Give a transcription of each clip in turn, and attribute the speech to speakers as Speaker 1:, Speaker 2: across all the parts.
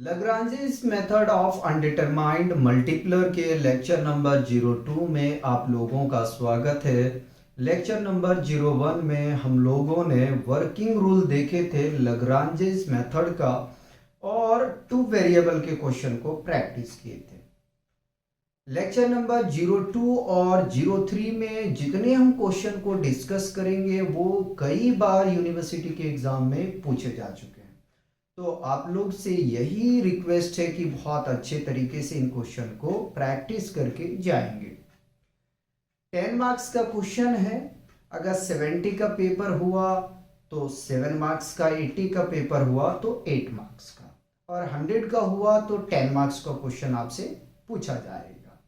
Speaker 1: लाग्रांजेस method of undetermined मल्टीप्लर के lecture number 02 में आप लोगों का स्वागत है। लेक्चर नंबर 01 में हम लोगों ने वर्किंग रूल देखे थे लाग्रांजेस मेथड का और टू वेरिएबल के क्वेश्चन को प्रैक्टिस किए थे। लेक्चर नंबर 02 और 03 में जितने हम क्वेश्चन को डिस्कस करेंगे वो कई बार यूनिवर्सिटी के एग्जाम में पूछे जा चुके हैं। तो आप लोग से यही रिक्वेस्ट है कि बहुत अच्छे तरीके से इन क्वेश्चन को प्रैक्टिस करके जाएंगे। 10 मार्क्स का क्वेश्चन है। अगर 70 का पेपर हुआ तो 7 मार्क्स का, 80 का पेपर हुआ तो 8 मार्क्स का, और 100 का हुआ तो 10 मार्क्स का क्वेश्चन आपसे पूछा जाएगा।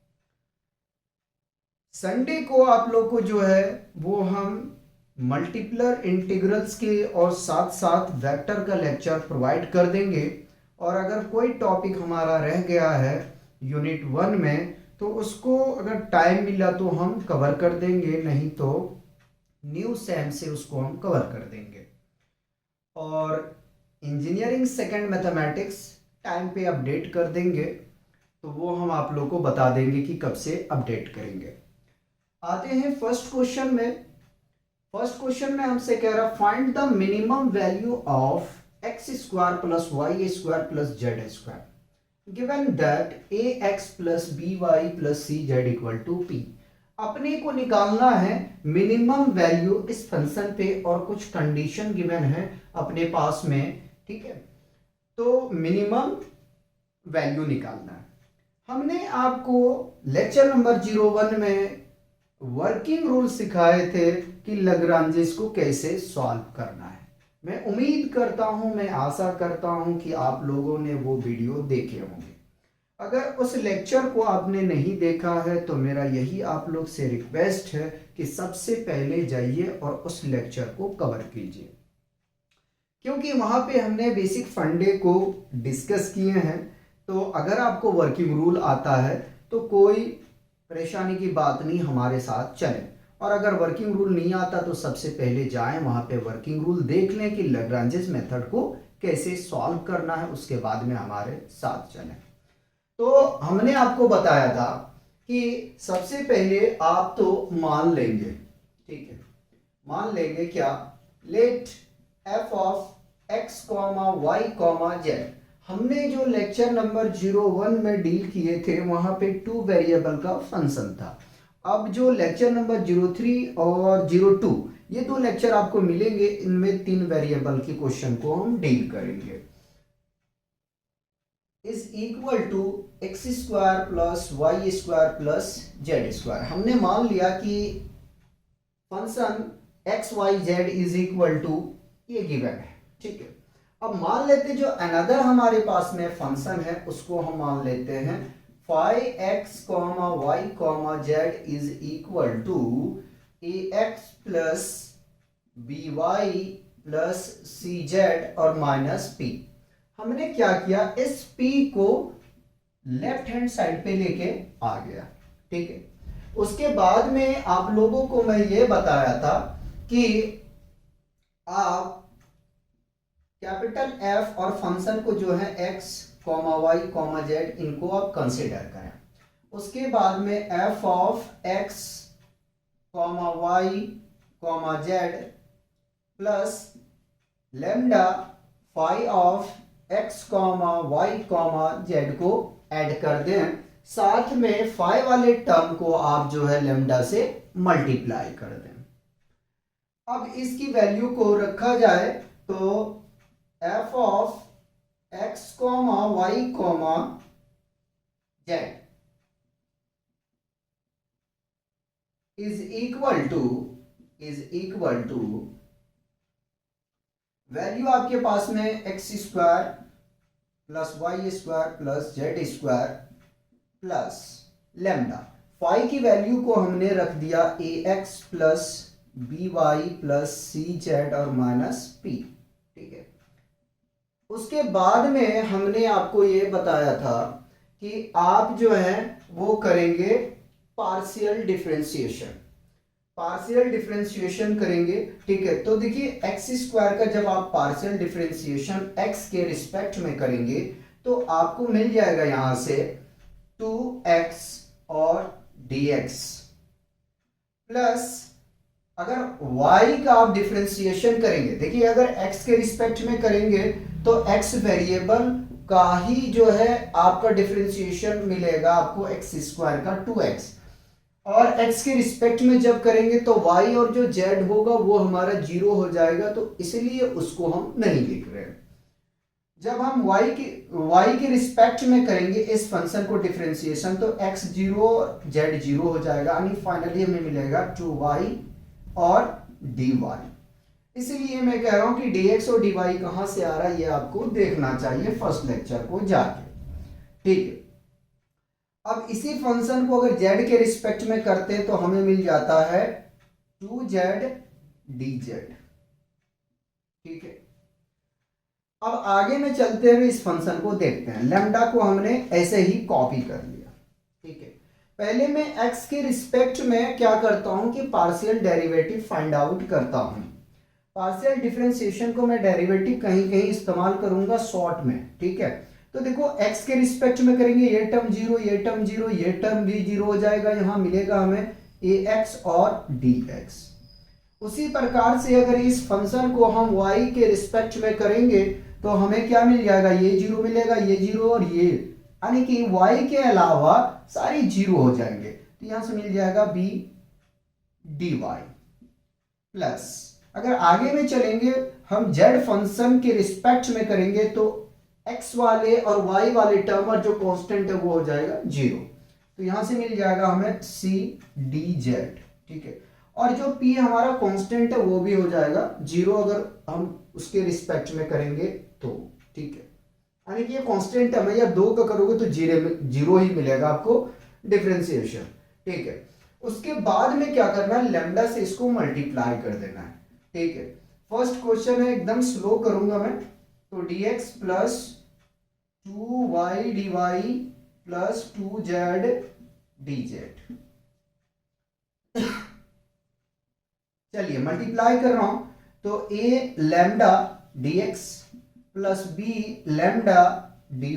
Speaker 1: संडे को आप लोग को जो है वो हम मल्टीप्लर इंटीग्रल्स के और साथ साथ वेक्टर का लेक्चर प्रोवाइड कर देंगे। और अगर कोई टॉपिक हमारा रह गया है यूनिट 1 में तो उसको अगर टाइम मिला तो हम कवर कर देंगे, नहीं तो न्यू सेम से उसको हम कवर कर देंगे। और इंजीनियरिंग सेकंड मैथमेटिक्स टाइम पे अपडेट कर देंगे, तो वो हम आप लोग को बता देंगे कि कब से अपडेट करेंगे। आते हैं फर्स्ट क्वेश्चन में। फर्स्ट क्वेश्चन में हमसे कह रहा find the minimum value of X square plus Y square plus Z square given that A x plus B Y plus C Z equal to P. अपने को निकालना है मिनिमम वैल्यू इस फंक्शन पे और कुछ कंडीशन गिवन है अपने पास में, ठीक है। तो मिनिमम वैल्यू निकालना है। हमने आपको लेक्चर नंबर 01 में वर्किंग रूल सिखाए थे कि लाग्रांजेस को कैसे सॉल्व करना है। मैं उम्मीद करता हूं, मैं आशा करता हूं कि आप लोगों ने वो वीडियो देखे होंगे। अगर उस लेक्चर को आपने नहीं देखा है तो मेरा यही आप लोग से रिक्वेस्ट है कि सबसे पहले जाइए और उस लेक्चर को कवर कीजिए, क्योंकि वहां पे हमने बेसिक फंडे को डिस्कस किए हैं। तो अगर आपको वर्किंग रूल आता है तो कोई परेशानी की बात नहीं, हमारे साथ चलें। और अगर वर्किंग रूल नहीं आता तो सबसे पहले जाएं वहां पे वर्किंग रूल देख लें कि लाग्रांजेस मेथड को कैसे सॉल्व करना है, उसके बाद में हमारे साथ चलें। तो हमने आपको बताया था कि सबसे पहले आप तो मान लेंगे, ठीक है, मान लेंगे क्या, let F of x comma Y comma Z. हमने जो लेक्चर नंबर 01 में डील किए थे वहां पे टू वेरिएबल का फंक्शन था। अब जो लेक्चर नंबर 03 और 02 ये दो लेक्चर आपको मिलेंगे, इनमें 3 वेरिएबल के क्वेश्चन को हम डील करेंगे। Is equal to x square plus Y square plus Z square. हमने मान लिया कि function X Y Z is equal to ये गिवन है, ठीक है। अब मान लेते जो अनदर हमारे पास में फंक्शन है उसको हम मान लेते हैं five x comma Y comma z is equal to a x plus B Y plus C z और माइनस पी। हमने क्या किया, इस पी को लेफ्ट हैंड साइड पे लेके आ गया, ठीक है। उसके बाद में आप लोगों को मैं ये बताया था कि आप कैपिटल एफ और फंक्शन को जो है x comma Y comma z इनको आप कंसिडर करें। उसके बाद में f of x comma Y comma z plus lambda five of x comma Y comma z को ऐड कर दें। साथ में फाइव वाले टर्म को आप जो है लेमडा से मल्टीप्लाई कर दें। अब इसकी वैल्यू को रखा जाए तो f of x comma Y comma z is equal to value आपके पास में x square plus Y square plus Z square plus lambda. Five की वैल्यू को हमने रख दिया a x plus B Y plus C z और minus p, ठीक है। उसके बाद में हमने आपको ये बताया था कि आप जो है वो करेंगे पार्शियल डिफरेंशिएशन, पार्शियल डिफरेंशिएशन करेंगे, ठीक है। तो देखिए एक्स स्क्वायर का जब आप पार्शियल डिफरेंशिएशन एक्स के रिस्पेक्ट में करेंगे तो आपको मिल जाएगा यहां से 2x और dx प्लस, अगर y का आप डिफरेंशिएशन करेंगे, देखिए अगर x के रिस्पेक्ट में करेंगे तो x वेरिएबल का ही जो है आपका डिफरेंशिएशन मिलेगा आपको x स्क्वायर का 2x, और x के रिस्पेक्ट में जब करेंगे तो y और जो z होगा वो हमारा 0 हो जाएगा, तो इसलिए उसको हम नहीं लिख रहे हैं। जब हम y के रिस्पेक्ट में करेंगे इस फंक्शन को डिफरेंशिएशन, तो x 0 और z 0 हो जाएगा, यानी फाइनली हमें मिलेगा 2y और dy। इसलिए मैं कह रहा हूं कि dx और dy कहां से आ रहा है ये आपको देखना चाहिए फर्स्ट लेक्चर को जाके, ठीक है। अब इसी फंक्शन को अगर z के रिस्पेक्ट में करते हैं तो हमें मिल जाता है 2z dz, ठीक है। अब आगे में चलते हुए इस फंक्शन को देखते हैं। लैम्डा को हमने ऐसे ही कॉपी कर लिया, ठीक है। पहले मैं x के रिस्पेक्ट में क्या करता हूं कि पार्शियल डेरिवेटिव फाइंड आउट करता हूं। पार्शियल डिफरेंशिएशन को मैं डेरिवेटिव कहीं कहीं इस्तेमाल करूंगा शॉर्ट में, ठीक है। तो देखो x के रिस्पेक्ट में करेंगे, ये टर्म 0, ये टर्म 0, ये टर्म भी 0 हो जाएगा, यहां मिलेगा हमें ax और dx। उसी प्रकार से अगर इस फंक्शन को हम y के रिस्पेक्ट में करेंगे तो हमें क्या मिल जाएगा, ये 0 मिलेगा, ये 0 और ये, यानी कि y के अलावा सारी 0 हो जाएंगे, तो यहां से मिल जाएगा b dy प्लस, अगर आगे में चलेंगे हम z फंक्शन के रिस्पेक्ट में करेंगे तो x वाले और y वाले टर्म और जो कांस्टेंट है वो हो जाएगा 0, तो यहां से मिल जाएगा हमें c dz, ठीक है। और जो p हमारा कांस्टेंट है वो भी हो जाएगा 0 अगर हम उसके रिस्पेक्ट में करेंगे तो, ठीक है। यानी कि ये कांस्टेंट है, या 2 का करोगे तो 0 ही मिलेगा आपको डिफरेंशिएशन, ठीक है। उसके बाद में क्या करना है, लैम्डा से इसको मल्टीप्लाई कर देना है, ठीक है। फर्स्ट क्वेश्चन है, एकदम स्लो करूंगा मैं, तो dx plus 2y dy plus 2z dz, चलिए मल्टीप्लाई कर रहा हूं, तो a lambda dx plus b lambda dy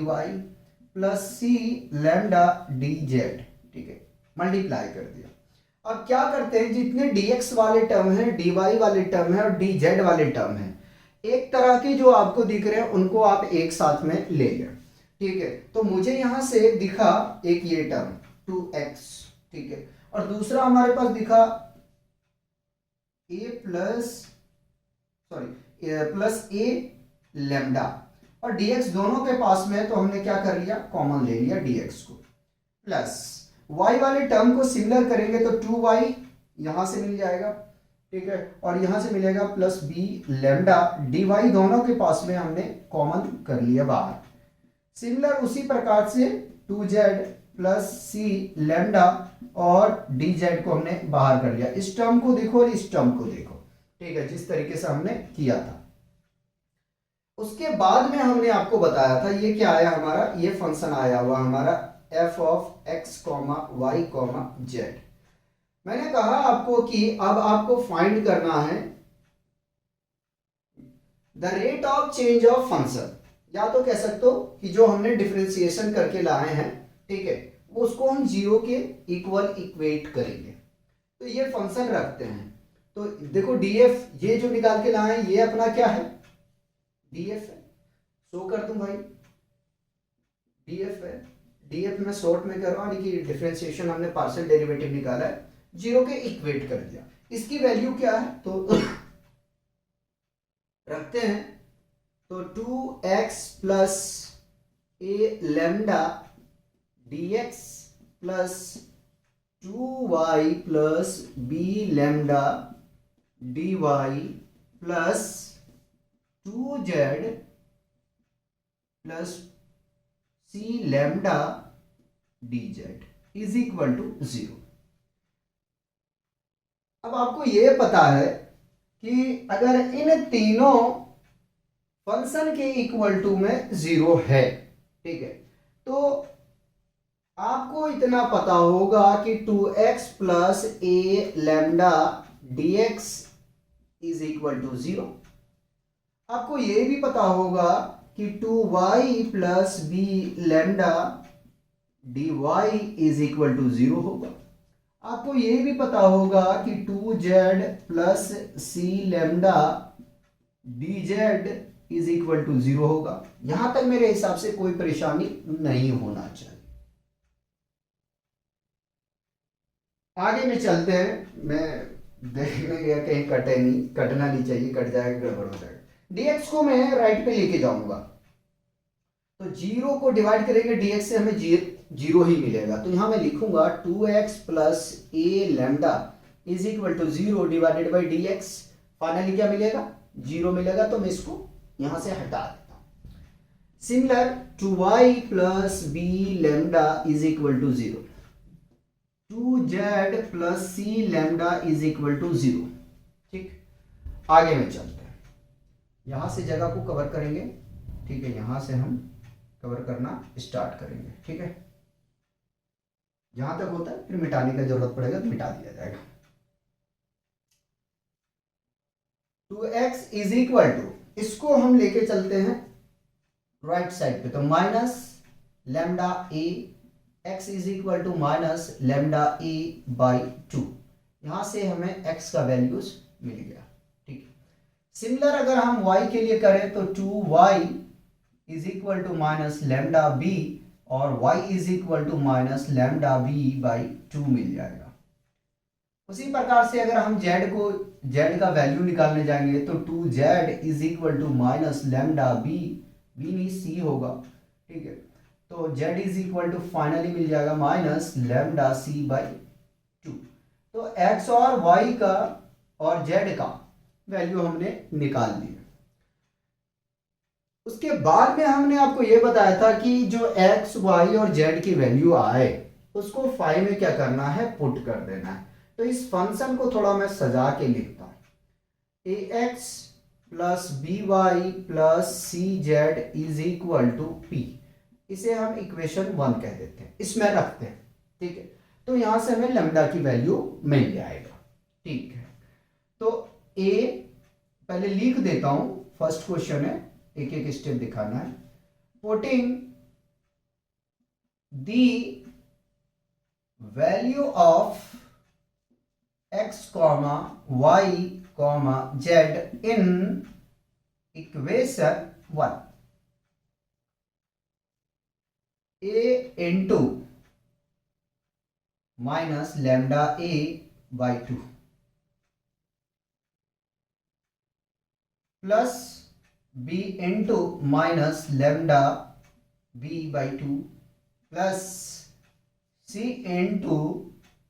Speaker 1: plus c lambda dz, ठीक है, मल्टीप्लाई कर दिया। अब क्या करते हैं, जितने dx वाले टर्म हैं, dy वाले टर्म हैं और dz वाले टर्म हैं, एक तरह के जो आपको दिख रहे हैं उनको आप एक साथ में ले लें, ठीक है। तो मुझे यहां से दिखा एक ये टर्म 2x, ठीक है, और दूसरा हमारे पास दिखा प्लस a लैम्डा, और dx दोनों के पास में है तो हमने क्या कर लिया, कॉमन ले लिया dx को, प्लस y वाले टर्म को सिमिलर करेंगे तो 2y यहां से मिल जाएगा, ठीक है, और यहां से मिलेगा प्लस b लैम्डा, dy दोनों के पास में हमने कॉमन कर लिया बाहर। सिमिलर उसी प्रकार से 2z प्लस c लैम्डा और dz को हमने बाहर कर लिया। इस टर्म को देखो और इस टर्म को देखो, ठीक है, जिस तरीके से हमने किया था। उसके बाद में हमने आपको बताया था ये क्या आया हमारा, ये फंक्शन आया हुआ हमारा f of x, y, z। मैंने कहा आपको कि अब आपको फाइंड करना है the rate of change of function, या तो कह सकते हो कि जो हमने डिफरेंशिएशन करके लाए हैं, ठीक है, उसको हम 0 के इक्वल इक्वेट करेंगे। तो ये फंक्शन रखते हैं, तो देखो df ये जो निकाल के लाए हैं ये अपना क्या है, df है, शो कर दूं भाई, df है, df में शॉर्ट में कर रहा हूं, कि डिफरेंशिएशन हमने पार्शियल डेरिवेटिव निकाला है, 0 के इक्वेट कर दिया। इसकी वैल्यू क्या है तो रखते हैं, तो 2x plus a lambda dx plus 2y plus b lambda dy plus 2z plus c lambda dz is equal to 0। अब आपको यह पता है कि अगर इन तीनों फंक्शन के इक्वल टू में 0 है, ठीक है, तो आपको इतना पता होगा कि 2x plus a lambda dx is equal to 0। आपको यह भी पता होगा कि 2y plus b lambda dy is equal to 0 होगा। आपको ये भी पता होगा कि 2z plus c lambda dz is equal to 0 होगा। यहां तक मेरे हिसाब से कोई परेशानी नहीं होना चाहिए। आगे में चलते हैं। मैं देखने गया कहीं कटे नहीं, कटना नहीं चाहिए, कट जाएगा गड़बड़ हो जाएगा। dx को मैं राइट पे लेके जाऊंगा तो 0 को डिवाइड करेंगे dx से, हमें 0 ही मिलेगा। तो यहां मैं लिखूंगा 2x plus a lambda is equal to 0 divided by dx। Finally क्या मिलेगा? 0 मिलेगा। तो मैं इसको यहां से हटा देता हूं। Similar 2y plus b lambda is equal to 0, 2z plus c lambda is equal to 0। ठीक, आगे में चलते हैं। यहां से जगह को कवर करेंगे। ठीक है, यहां से हम कवर करना स्टार्ट करेंगे। ठीक है, जहां तक होता है फिर मिटाने का जरूरत पड़ेगा तो मिटा दिया जाएगा। 2x इज इक्वल टू, इसको हम लेके चलते हैं राइट साइड पे, तो minus lambda a, x is equal to minus lambda a by 2। यहां से हमें x का वैल्यूज मिल गया। ठीक है, सिमिलर अगर हम y के लिए करें तो 2y is equal to minus lambda b और y is equal to minus lambda b by 2 मिल जाएगा। उसी प्रकार से अगर हम z का वैल्यू निकालने जाएंगे तो 2z is equal to minus lambda b, b नहीं c होगा। ठीक है, तो z is equal to finally मिल जाएगा माइनस लैम्डा c बाई 2। तो x और y का और z का वैल्यू हमने निकाल दिया। उसके बाद में हमने आपको यह बताया था कि जो x, y और z की वैल्यू आए उसको फाइ में क्या करना है, पुट कर देना है। तो इस फंक्शन को थोड़ा मैं सजा के लिखता हूं। ax plus B Y plus C z is equal to p, इसे हम इक्वेशन 1 कह देते हैं, इसमें रखते हैं। ठीक है, तो यहां से हमें लैम्डा की वैल्यू मिल जाएगा। ठीक है, तो a पहले लिख देता हूं, फर्स्ट क्वेश्चन है, एक एक स्टेप दिखाना है। Putting the value of x, y, z in equation 1, a into minus lambda a by 2 plus b into minus lambda b by 2 plus c into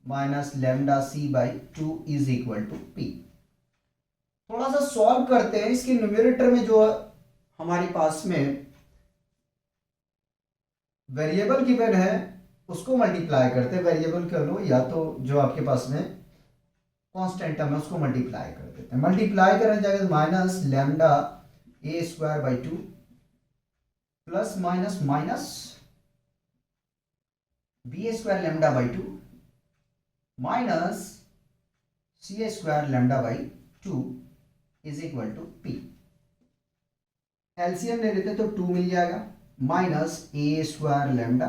Speaker 1: minus lambda c by 2 is equal to p. थोड़ा सा solve करते हैं। इसके numerator में जो हमारे पास में variable given है उसको मल्टीप्लाई करते हैं। वेरिएबल कर लो, या तो जो आपके पास में कांस्टेंट टर्म है उसको मल्टीप्लाई कर देते हैं। मल्टीप्लाई करने जाएगा minus lambda a square by 2 plus minus minus b square lambda by 2 minus c square lambda by 2 is equal to p. LCM ले लेते तो 2 मिल जाएगा, minus a square lambda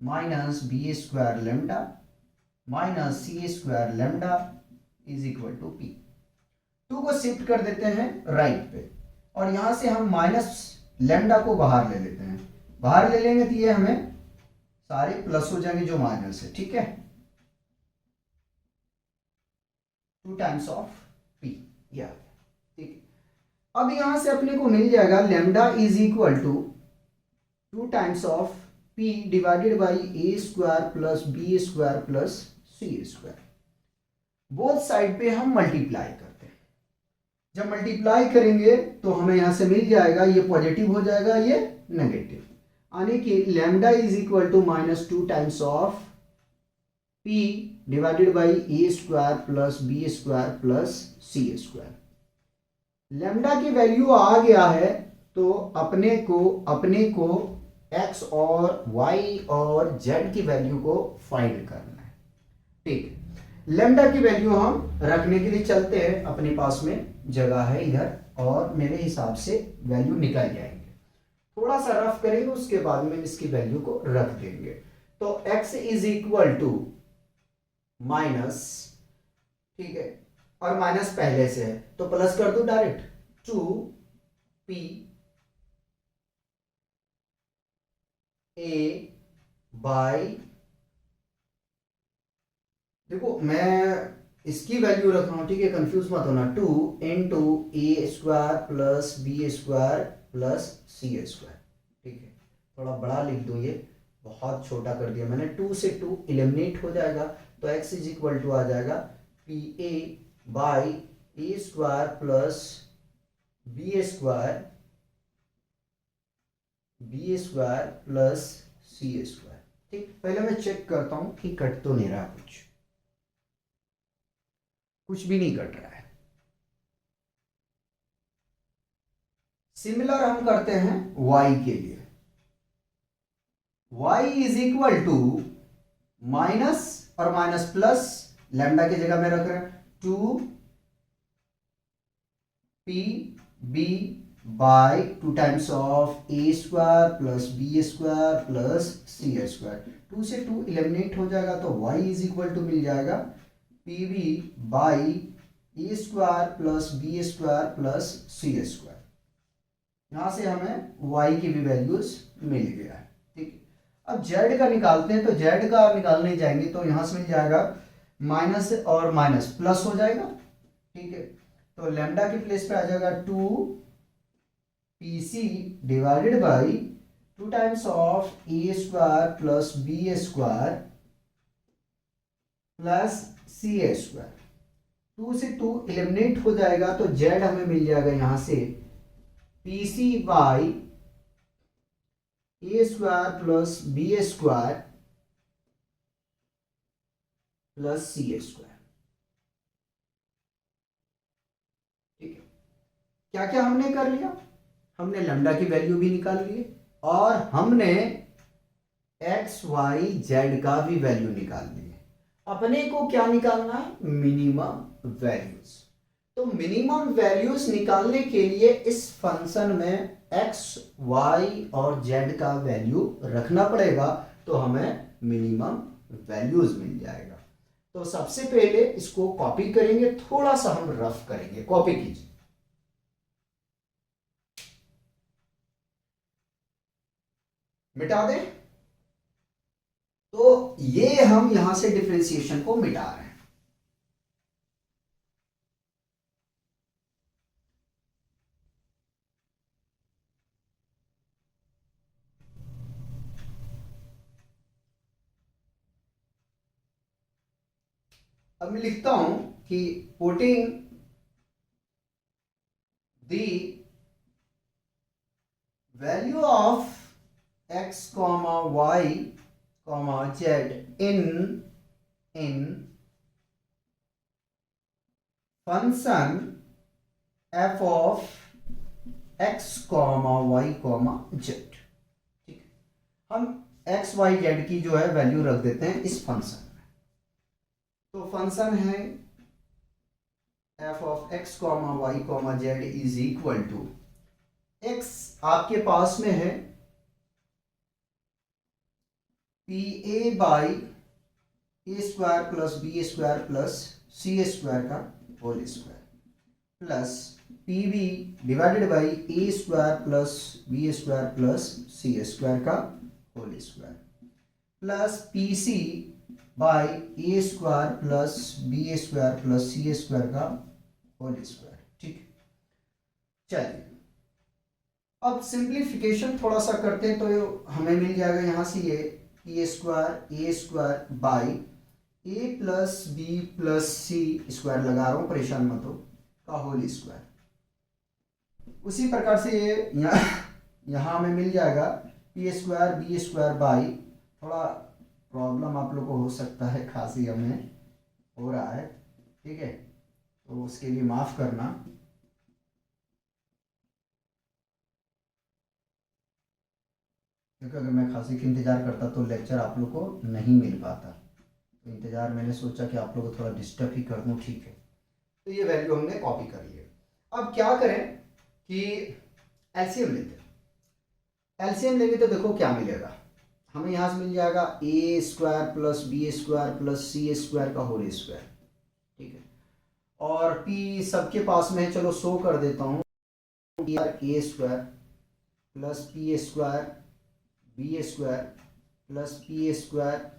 Speaker 1: minus b square lambda minus c square lambda is equal to p. 2 को shift कर देते हैं right पे और यहां से हम माइनस लैम्डा को बाहर ले लेते हैं। बाहर ले लेंगे तो ये हमें सारे प्लस हो जाएंगे जो माइनस है। ठीक है, 2 टाइम्स ऑफ पी। या ठीक है, अब यहां से अपने को मिल जाएगा lambda is equal to 2 times of p divided by a square plus b square plus c square. Both side पे हम मल्टीप्लाई करते हैं। जब मल्टीप्लाई करेंगे तो हमें यहां से मिल जाएगा, ये पॉजिटिव हो जाएगा, ये नेगेटिव, यानी कि lambda is equal to minus 2 times of p divided by a square plus b square plus c square. Lambda की वैल्यू आ गया है तो अपने को x और y और z की वैल्यू को फाइंड करना है। ठीक, लैम्डा की वैल्यू हम रखने के लिए चलते हैं, अपने पास में जगह है इधर और मेरे हिसाब से वैल्यू निकल जाएंगे। थोड़ा सा रफ करेंगे, उसके बाद में इसकी वैल्यू को रख देंगे। तो x is equal to minus, ठीक है, और माइनस पहले से है तो प्लस कर दो डायरेक्ट, 2p a बाई, देखो मैं इसकी वैल्यू रख रहा हूं, ठीक है, कंफ्यूज मत होना, 2 into a square plus b square plus c square, ठीक है, थोड़ा बड़ा लिख दो, ये बहुत छोटा कर दिया मैंने, 2 से 2 एलिमिनेट हो जाएगा, तो x इज इक्वल टू आ जाएगा p a by a square plus b square plus c square. ठीक, पहले मैं चेक करता हूं कि कट तो नहीं रहा, कुछ भी नहीं कट रहा है। सिमिलर हम करते हैं y के लिए, y is equal to minus और माइनस प्लस, लैम्डा की जगह में रख रहे हैं 2pb by 2 times of a square plus b square plus c square, 2 से 2 एलिमिनेट हो जाएगा, तो y इज इक्वल टू मिल जाएगा pb by a square plus b square plus c square. यहां से हमें y की भी वैल्यूज मिल गया है। ठीक है, अब z का निकालते हैं, तो z का निकालने जाएंगे तो यहां से मिल जाएगा माइनस और माइनस प्लस हो जाएगा, ठीक है, तो लैम्डा की प्लेस पे आ जाएगा 2pc divided by 2 times of a square plus b square plus c square, 2 से 2 एलिमिनेट हो जाएगा, तो z हमें मिल जाएगा यहां से pc by a square plus b square plus c square. ठीक है, क्या क्या हमने कर लिया, हमने लैम्डा की वैल्यू भी निकाल ली और हमने एक्स वाई जेड का भी वैल्यू निकाल ली। अपने को क्या निकालना है, मिनिमम वैल्यूज। तो मिनिमम वैल्यूज निकालने के लिए इस फंक्शन में एक्स वाई और जेड का वैल्यू रखना पड़ेगा, तो हमें मिनिमम वैल्यूज मिल जाएगा। तो सबसे पहले इसको कॉपी करेंगे, थोड़ा सा हम रफ करेंगे, कॉपी कीजिए, मिटा दें, तो ये हम यहां से डिफरेंशिएशन को मिटा रहे हैं। अब मैं लिखता हूं कि putting the value of x comma y comma z in function f of x comma y comma z। ठीक है, हम x y z की जो है वैल्यू रख देते हैं इस फंक्शन में। तो फंक्शन है f of x comma y comma z is equal to, x आपके पास में है p a by a square plus b square plus c square का whole square plus p b divided by a square plus b square plus c square का whole square plus p c by a square plus b square plus c square का whole square. ठीक है, चलिए अब simplification थोड़ा सा करते हैं, तो हमें मिल जाएगा यहां से ये a square by a plus b plus c square लगा रहा हूं, परेशान मत हो, का होल स्क्वायर। उसी प्रकार से ये यहाँ हमें मिल जाएगा p square b square by, थोड़ा प्रॉब्लम आप लोग को हो सकता है, खांसी हमें हो रहा है, ठीक है, तो उसके लिए माफ़ करना। क्योंकि अगर मैं खांसी का इंतज़ार करता तो लेक्चर आप लोग को नहीं मिल पाता, तो इंतज़ार मैंने सोचा कि आप लोग को थोड़ा डिस्टर्ब ही कर दूँ। ठीक है, तो ये वैल्यू हमने कॉपी कर ली है। अब क्या करें कि एलसीएम लेते हैं, एलसीएम लेंगे तो देखो क्या मिलेगा, हमें यहाँ से मिल जाएगा a square plus b square plus c square का होल स्क्वायर, ठीक है। और पी सबके पास में है, चलो शो कर देता हूँ, a square plus p square b square plus p square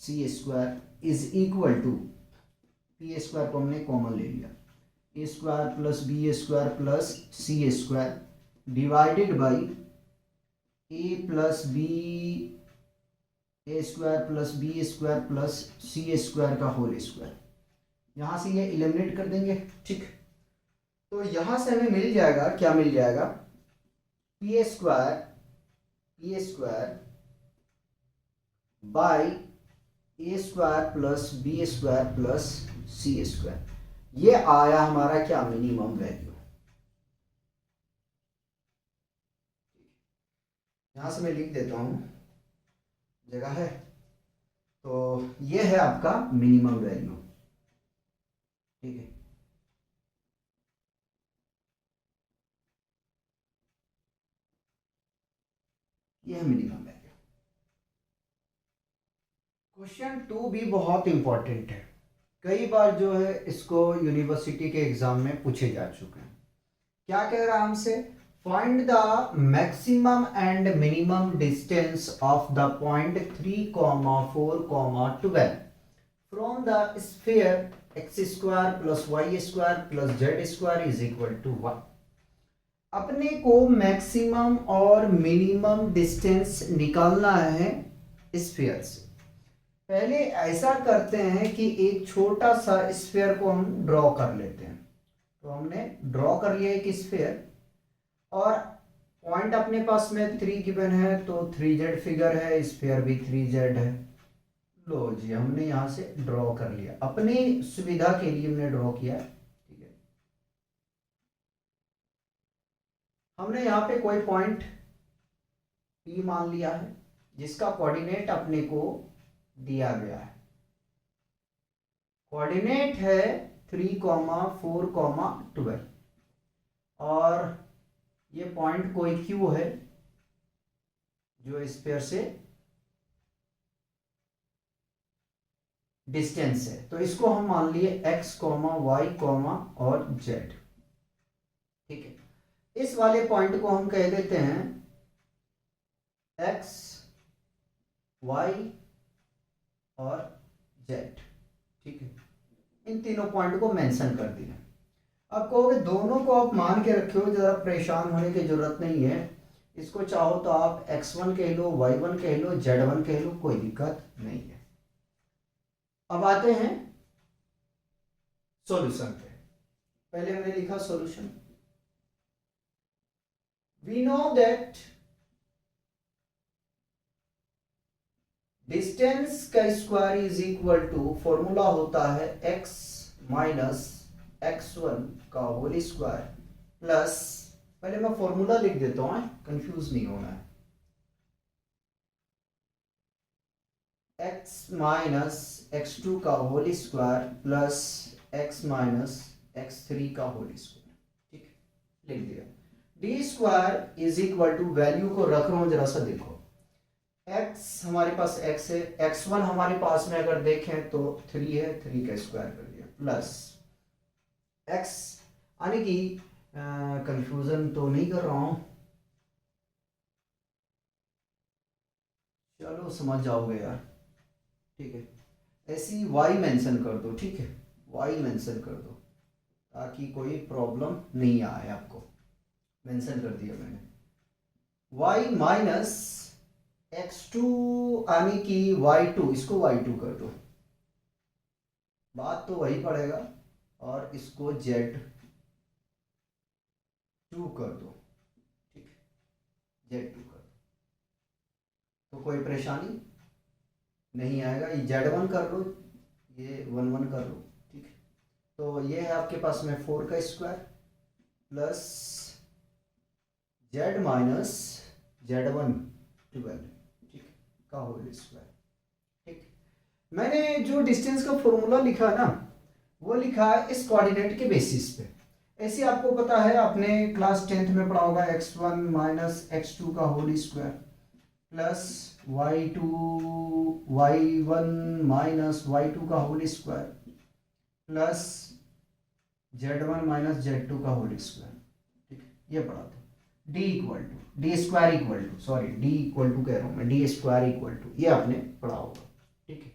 Speaker 1: c square is equal to, p square को हमने कॉमन ले लिया, a square plus b square plus c square divided by a plus b, a square plus b square plus c square का whole square. यहाँ से ये eliminate कर देंगे, ठीक। तो यहाँ से हमें मिल जाएगा, क्या मिल जाएगा, p square by a square plus b square plus c square. ये आया हमारा क्या, मिनिमम वैल्यू। यहाँ से मैं लिख देता हूँ, जगह है, तो ये है आपका मिनिमम वैल्यू, ठीक है। ये है मिनिमम वैल्यू। क्वेश्चन 2 भी बहुत इंपॉर्टेंट है, कई बार जो है इसको यूनिवर्सिटी के एग्जाम में पूछे जा चुके हैं। क्या कह रहा है हमसे, find the maximum and minimum distance of the point 3, 4, 12 from the sphere x square plus Y square plus Z square is equal to 1। अपने को मैक्सिमम और मिनिमम डिस्टेंस निकालना है स्फीयर से। पहले ऐसा करते हैं कि एक छोटा सा स्फीयर को हम ड्रॉ कर लेते हैं। तो हमने ड्रॉ कर लिया एक स्फीयर, और पॉइंट अपने पास में 3 गिवन है, तो 3z फिगर है, स्फीयर भी 3z है। लो जी, हमने यहाँ से ड्रॉ कर लिया, अपनी सुविधा के लिए हमने ड्रॉ किया, ठीक है। हमने यहाँ पे कोई पॉइंट P मान लिया है, जिसका कोऑर्डिनेट अपने को दिया गया है। कोऑर्डिनेट है 3, 4, 12, और ये पॉइंट कोई Q है जो स्फीयर से डिस्टेंस है, तो इसको हम मान लिए x, y, और z, ठीक है। इस वाले पॉइंट को हम कह देते हैं x, y और z, ठीक है। इन तीनों पॉइंट को मेंशन कर दिया। अब कहोगे दोनों को आप मान के रखे हो, ज़रा परेशान होने की जरूरत नहीं है। इसको चाहो तो आप x1 कह लो, y1 कह लो, z1 कह लो, कोई दिक्कत नहीं है। अब आते हैं सॉल्यूशन पे। पहले हमने लिखा solution. We know that distance का square is equal to, formula होता है x माइनस x1 का होल स्क्वायर प्लस, पहले मैं फॉर्मूला लिख देता हूं, कंफ्यूज नहीं होना है, x माइनस x2 का whole square plus x minus x3 का होल स्क्वायर, ठीक है, लिख दिया। D square is equal to, value को रख रहा हूं, जरा सा देखो, x हमारे पास x है, x1 हमारे पास में अगर देखें तो 3 है, 3 का स्क्वायर कर दिया, प्लस x, यानी कि कंफ्यूजन तो नहीं कर रहा हूं, चलो समझ जाओगे यार, ठीक है। ऐसी y मेंशन कर दो, ठीक है, y मेंशन कर दो ताकि कोई प्रॉब्लम नहीं आए आपको। मेंशन कर दिया मैंने, y माइनस x2 यानी कि y2, इसको y2 कर दो, बात तो वही पड़ेगा, और इसको z2 कर दो, ठीक है, z2 कर दो, तो कोई परेशानी नहीं आएगा। ये z1 कर लो, ये 1, 1 कर लो, ठीक है। तो ये है आपके पास में 4 का square plus z minus z1 12, ठीक है, का होल स्क्वायर, ठीक। मैंने जो डिस्टेंस का फॉर्मूला लिखा ना, वो लिखा है इस कोऑर्डिनेट के बेसिस पे। ऐसे आपको पता है, आपने क्लास 10th में पढ़ा होगा x1 माइनस x2 का whole square plus y1 minus y2 का whole square plus z1 minus z2 का होल स्क्वायर। ठीक है, ये पढ़ा था। D square equal to, sorry d equal to कह रहा हूं मैं, डी स्क्वायर इक्वल टू, ये आपने पढ़ा होगा। ठीक है,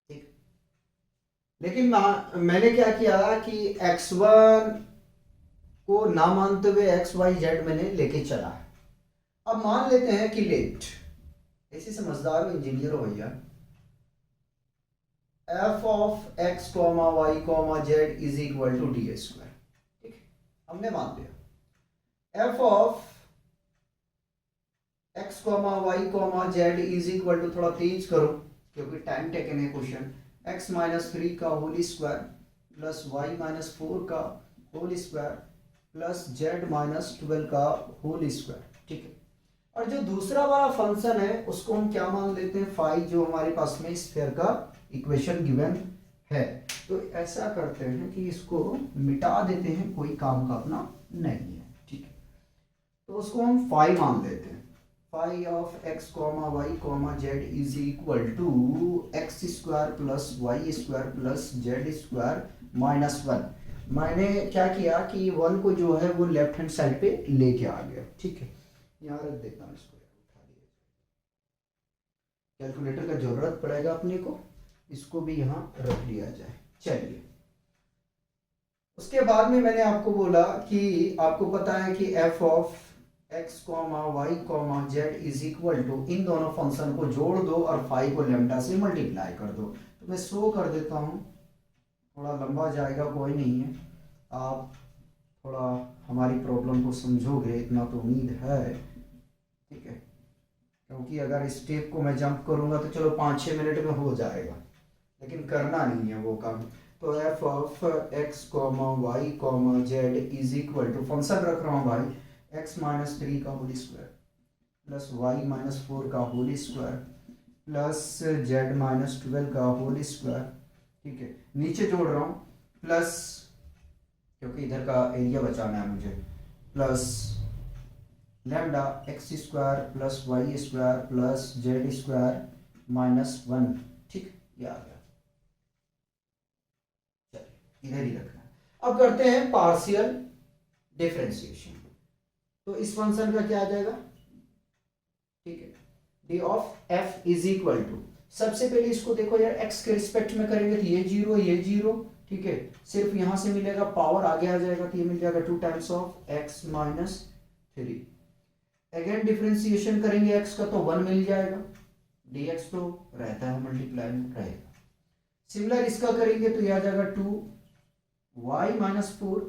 Speaker 1: ठीक। लेकिन मैंने क्या किया कि x1 को ना मानते हुए एक्स वाई जेड मैंने लेके चला है। अब मान लेते हैं कि लेट, ऐसे समझदार हो, इंजीनियर हो भैया, f of x comma Y comma z is equal to d square. ठीक है, हमने मान लिया f of x comma Y comma z is equal to, थोड़ा तेज करो क्योंकि टाइम टेकन है क्वेश्चन, एक्स माइनस 3 का whole square plus y minus 4 का whole square plus z minus 12 का होल स्क्वायर। ठीक है, और जो दूसरा वाला फंक्शन है उसको हम क्या मान लेते हैं, फाई, जो हमारे पास में स्फीयर का इक्वेशन गिवन है। तो ऐसा करते हैं कि इसको मिटा देते हैं, कोई काम का अपना नहीं है। ठीक है, तो उसको हम फाई मान लेते हैं। Phi of x comma Y comma z is equal to x square plus Y square plus Z square minus 1। मैंने क्या किया कि 1 को जो है वो लेफ्ट हैंड साइड पे लेके आ गया। ठीक है, यहाँ रख देता हूँ इसको, उठा दिया, कैलकुलेटर का जरूरत पड़ेगा अपने को, इसको भी यहाँ रख लिया जाए। चलिए, उसके बाद में मैंने आपको बोला कि आपको पता है कि f of x comma Y comma z is equal to, इन दोनों फंक्शन को जोड़ दो और फाइव को लेमडा से मल्टीप्लाई कर दो। तो मैं शो कर देता हूँ, थोड़ा लंबा जाएगा, कोई नहीं है, आप थोड़ा हमारी प्रॉब्लम को समझोगे, इतना तो उम्मीद है। ठीक है, क्योंकि अगर स्टेप को मैं जंप करूंगा तो चलो 5-6 मिनट में हो जाएगा, लेकिन करना नहीं है वो काम। तो f of x comma Y comma z is equal to, function रख रहा हूँ भाई, एक्स माइनस 3 का whole square plus y minus 4 का whole square plus z minus 12 का होल स्क्वायर। ठीक है, नीचे जोड़ रहा हूँ प्लस, क्योंकि इधर का एरिया बचाना है मुझे, plus lambda x square plus Y square plus Z square minus 1। ठीक, ये आ गया। चलिए, इधर ही रखना है। अब करते हैं पार्शियल डिफरेंशिएशन। तो इस फंक्शन का क्या आ जाएगा, ठीक है, d of f is equal to, सबसे पहले इसको देखो यार, एक्स के रिस्पेक्ट में करेंगे तो ये जीरो ये जीरो। ठीक है, सिर्फ यहां से मिलेगा, पावर आगे आ जाएगा तो ये मिल जाएगा 2 times of x minus 3। Again differentiation करेंगे एक्स का तो 1 मिल जाएगा, dx तो रहता है मल्टीप्लाई में रहेगा। सिमिलर इसका करेंगे तो ये आ जाएगा 2y माइनस 4।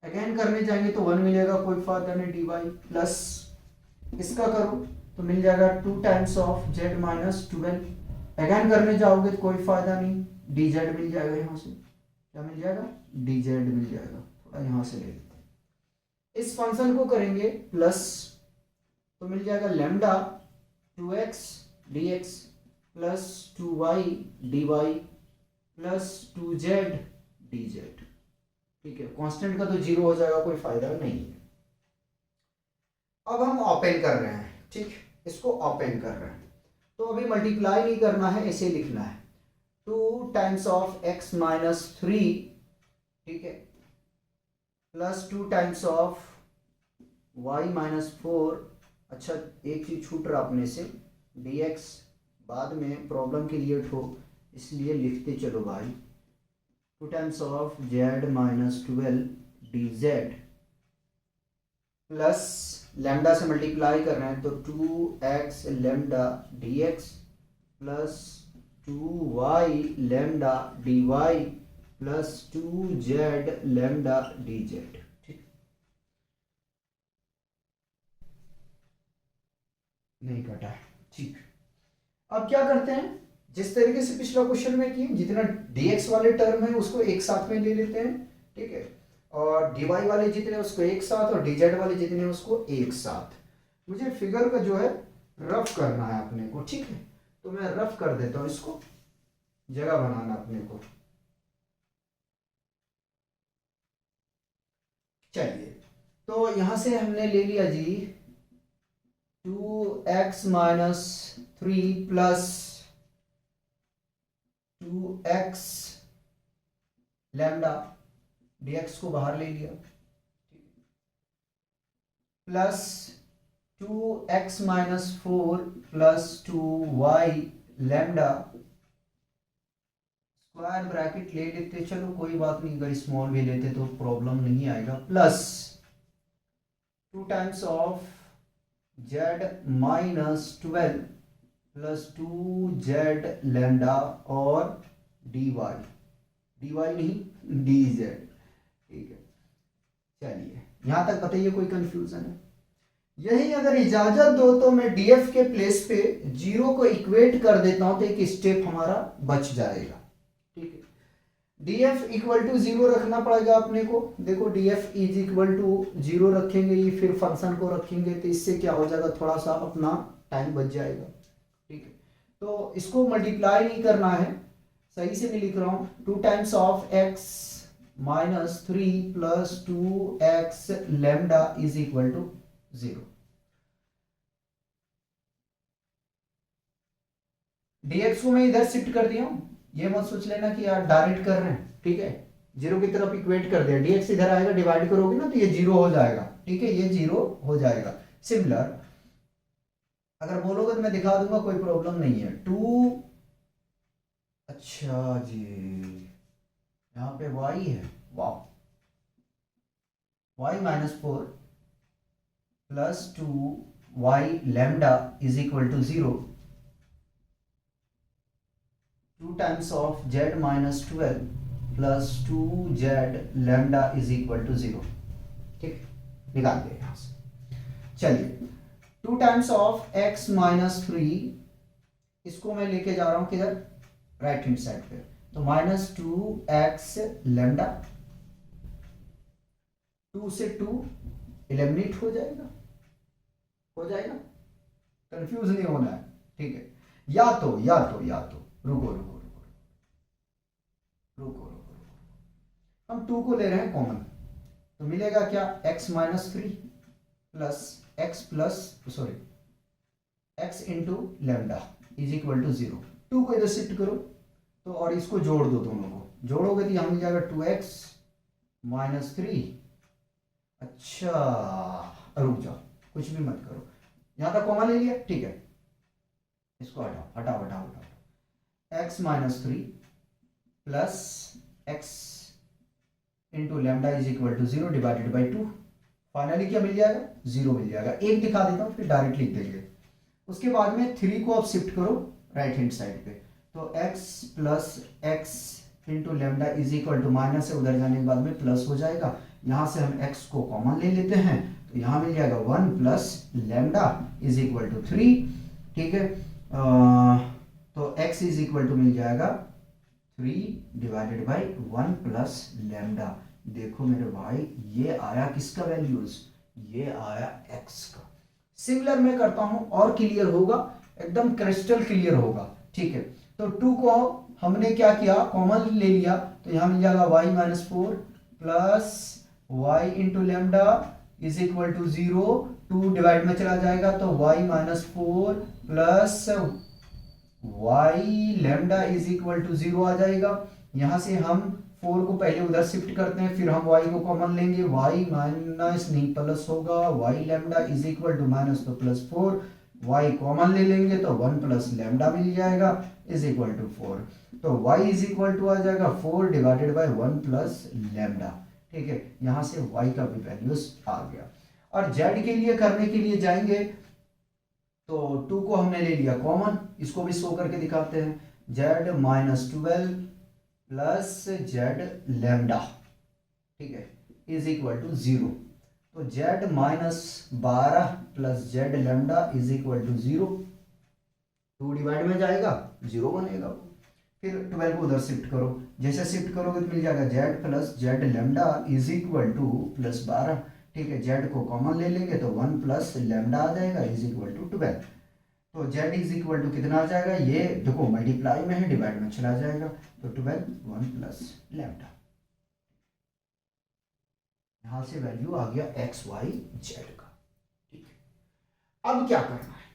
Speaker 1: अगेन करने जाएंगे तो 1 मिलेगा, कोई फायदा नहीं, dy प्लस इसका करो तो मिल जाएगा 2 times of z minus 12। Again करने जाओगे तो कोई फायदा नहीं, dz मिल जाएगा, यहाँ से क्या मिल जाएगा, dz मिल जाएगा। थोड़ा यहाँ से ले लेते हैं, इस फंक्शन को करेंगे प्लस तो मिल जाएगा lambda 2x dx plus 2y dy plus 2z dz। ठीक है, कांस्टेंट का तो जीरो हो जाएगा, कोई फायदा नहीं है। अब हम ओपन कर रहे हैं, ठीक, इसको ओपन कर रहे हैं तो अभी मल्टीप्लाई नहीं करना है, ऐसे लिखना है 2 टाइम्स ऑफ x माइनस 3, ठीक है, plus 2 times of y minus 4। अच्छा, एक चीज छूट रहा अपने से, dx बाद में प्रॉब्लम के लिए ठो, इसलिए लिखते चलो भाई, 2 times of z minus 12 dz plus lambda से मल्टीप्लाई कर रहे हैं तो 2x lambda dx plus 2y lambda dy plus 2z lambda dz। ठीक, नहीं कटा है, ठीक। अब क्या करते हैं, जिस तरीके से पिछला क्वेश्चन में किए, जितना dx वाले टर्म है उसको एक साथ में ले लेते हैं, ठीक है, और dy वाले जितने उसको एक साथ और dz वाले जितने उसको एक साथ। मुझे फिगर का जो है रफ करना है अपने को, ठीक है, तो मैं रफ कर देता हूं, इसको जगह बनाना अपने को। चलिए, तो यहां से हमने ले लिया जी 2x minus 3 plus 2x lambda, dx को बाहर ले लिया, plus 2x minus 4 plus 2y lambda, square bracket ले लेते, चलो कोई बात नहीं, अगर स्मॉल भी लेते तो प्रॉब्लम नहीं आएगा, plus 2 times of z minus 12 plus 2z lambda और dy, नहीं dz, ठीक है। चलिए यहां तक बताइए कोई कंफ्यूजन है? यही अगर इजाजत दो तो मैं df के प्लेस पे जीरो को इक्वेट कर देता हूं तो एक स्टेप हमारा बच जाएगा, ठीक है। df इक्वल टू जीरो रखना पड़ेगा अपने को, देखो df is equal to zero रखेंगे, ये फिर फंक्शन को रखेंगे तो इससे क्या हो जाएगा, थोड़ा सा अपना टाइम बच जाएगा, ठीक है। तो इसको मल्टीप्लाई नहीं करना है, सही से मैं लिख रहा हूं 2 times of x minus 3 plus 2x lambda is equal to 0। dx को मैं इधर शिफ्ट कर दिया हूं, ये मत सोच लेना कि यार डायरेक्ट कर रहे हैं, ठीक है। जीरो की तरफ इक्वेट कर दिया, dx इधर आएगा, डिवाइड करोगे ना तो ये जीरो हो जाएगा, ठीक है, ये जीरो हो जाएगा। सिमिलर अगर बोलोगे तो मैं दिखा दूंगा, कोई प्रॉब्लम नहीं है। 2, अच्छा जी यहाँ पे y है, वाह, y minus 4 plus 2y lambda is equal to 0, 2 times of z minus 12 plus 2z lambda is equal to 0, ठीक, निकाल दिया यहां से। चलिए 2 टाइम्स ऑफ x माइनस 3, इसको मैं लेके जा रहा हूं किधर, राइट हैंड साइड पे, तो माइनस 2x लैम्डा, 2 से 2 एलिमिनेट हो जाएगा, कंफ्यूज नहीं होना है, ठीक है। या तो रुको, हम 2 को ले रहे हैं कॉमन, तो मिलेगा क्या, x minus 3 plus x into lambda is equal to 0। 2 को इधर शिफ्ट करो तो, और इसको जोड़ दो, दोनों को जोड़ोगे तो यहां मिल जाएगा 2x माइनस 3, अच्छा रुक जाओ, कुछ भी मत करो, यहां तक कॉमन ले लिया, ठीक है, इसको हटाओ, x minus 3 plus x into lambda is equal to 0 divided by 2, finally क्या मिल जाएगा, 0 मिल जाएगा। एक दिखा देता हूं फिर डायरेक्ट लिख देंगे। उसके बाद में 3 को आप शिफ्ट करो राइट हैंड साइड पे, तो x plus x into lambda is equal to, minus से उधर जाने के बाद में प्लस हो जाएगा, यहां से हम x को कॉमन ले लेते हैं, तो यहां मिल जाएगा 1 plus lambda is equal to 3, ठीक है। तो x इज इक्वल टू मिल जाएगा 3 डिवाइडेड बाई 1 प्लस लैम्डा। देखो मेरे भाई ये आया किसका वैल्यूज, ये आया x का। सिमिलर मैं करता हूं और क्लियर होगा, एकदम क्रिस्टल क्लियर होगा, ठीक है। तो 2 को हमने क्या किया, कॉमन ले लिया, तो यहां मिल जाएगा y minus 4 plus y into lambda is equal to 0, 2 divide में चला जाएगा तो y minus 4 plus y lambda is equal to 0 आ जाएगा। यहां से हम 4 को पहले उधर शिफ्ट करते हैं, फिर हम y को कॉमन लेंगे, y माइनस नहीं प्लस होगा, y lambda is equal to minus तो प्लस 4, y कॉमन ले लेंगे तो 1 प्लस लैम्डा मिल जाएगा इज इक्वल टू 4, तो y इज इक्वल टू आ जाएगा 4 डिवाइडेड बाय 1 प्लस लैम्डा, ठीक है। यहां से y का भी वैल्यूज आ गया। और z के लिए करने के लिए जाएंगे तो 2 को हमने ले लिया कॉमन, इसको भी शो करके दिखाते हैं, z minus 12 plus z lambda, ठीक है, इज इक्वल टू 0, तो z minus 12 plus z lambda is equal to 0, 2 divide में जाएगा 0 बनेगा, फिर 12 को उधर शिफ्ट करो, जैसे शिफ्ट करोगे तो मिल जाएगा z plus z lambda is equal to plus 12, ठीक है। z को कॉमन ले लेंगे तो 1 प्लस लैम्डा आ जाएगा इज इक्वल टू 12, तो z इज इक्वल टू कितना आ जाएगा, ये देखो मल्टीप्लाई में है, डिवाइड में चला जाएगा, तो 12 1 प्लस लैम्डा। यहां से वैल्यू आ गया एक्स वाई जेड का। ठीक है, अब क्या करना है,